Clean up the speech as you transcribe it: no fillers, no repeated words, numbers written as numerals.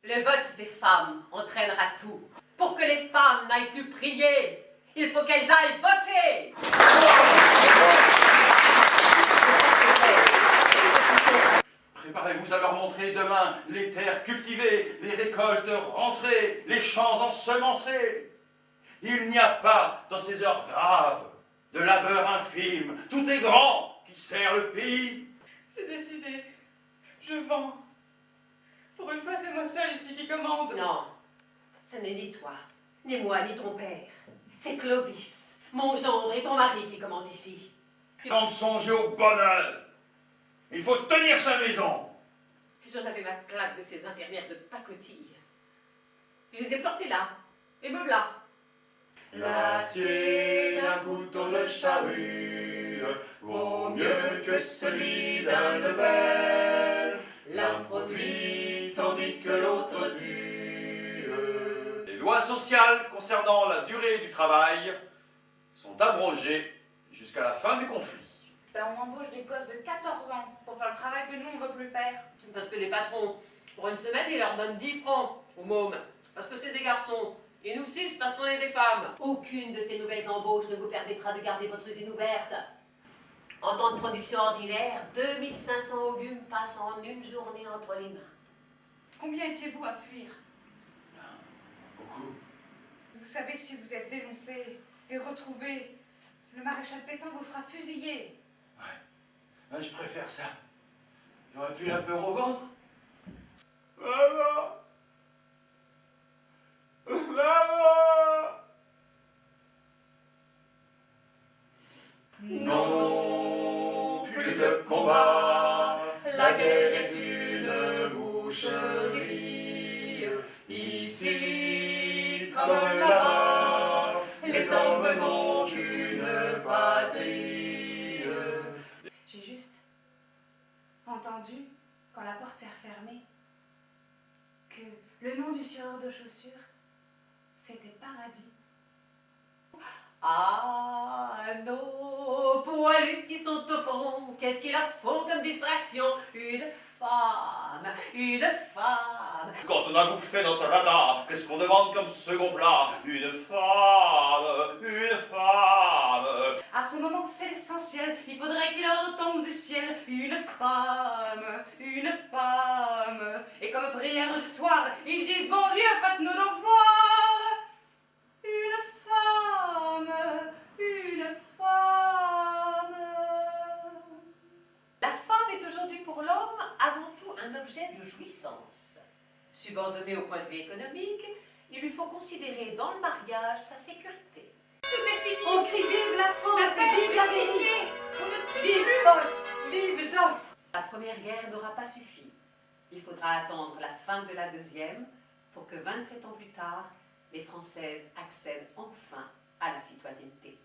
Le vote des femmes entraînera tout. Pour que les femmes n'aillent plus prier, il faut qu'elles aillent voter. Préparez-vous à leur montrer demain les terres cultivées, les récoltes rentrées, les champs ensemencés. Il n'y a pas, dans ces heures graves, de labeur infime. Tout est grand qui sert le pays. C'est décidé. Je vends. Pour une fois, c'est moi seul ici qui commande. Non, ce n'est ni toi, ni moi, ni ton père. C'est Clovis, mon gendre et ton mari qui commandent ici. Avant de songer au bonheur, il faut tenir sa maison. J'en avais ma claque de ces infirmières de pacotille. Je les ai plantées là, et me voilà. L'acier d'un couteau de charrue vaut mieux que celui d'un Lebel. L'un produit tandis que l'autre tue. Les lois sociales concernant la durée du travail sont abrogées jusqu'à la fin du conflit. On embauche des gosses de 14 ans pour faire le travail que nous, on ne veut plus faire. Parce que les patrons, pour une semaine, ils leur donnent 10 francs aux mômes. Parce que c'est des garçons. Et nous 6 parce qu'on est des femmes. Aucune de ces nouvelles embauches ne vous permettra de garder votre usine ouverte. En temps de production ordinaire, 2500 volumes passent en une journée entre les mains. Combien étiez-vous à fuir? Beaucoup. Vous savez que si vous êtes dénoncé et retrouvé, le maréchal Pétain vous fera fusiller. Ouais, je préfère ça. J'aurais plus la peur au ventre. Maman! Maman! Non, plus de combat, la guerre est une boucherie. Ici, comme là-bas, les hommes n'ont qu'une patrie. J'ai juste entendu, quand la porte s'est refermée, que le nom du scieur de chaussures, c'était Paradis. Ah, nos poilus qui sont au fond, qu'est-ce qu'il leur faut comme distraction? Une femme, une femme. Quand on a bouffé notre rata, qu'est-ce qu'on demande comme second plat? Une femme, une femme. À ce moment, c'est l'essentiel. Il faudrait qu'il leur retombe du ciel une femme, une femme. Et comme prière du soir, ils disent bon Dieu, faites-nous donc voir une femme, une femme. La femme est aujourd'hui pour l'homme avant tout un objet de jouissance. Subordonné au point de vue économique, il lui faut considérer dans le mariage sa sécurité. Tout est fini. On crie vive la France, La paix vive est la signée. République. On ne tue Vive plus. Foch, vive Joffre. La première guerre n'aura pas suffi. Il faudra attendre la fin de la deuxième pour que 27 ans plus tard, les Françaises accèdent enfin à la citoyenneté.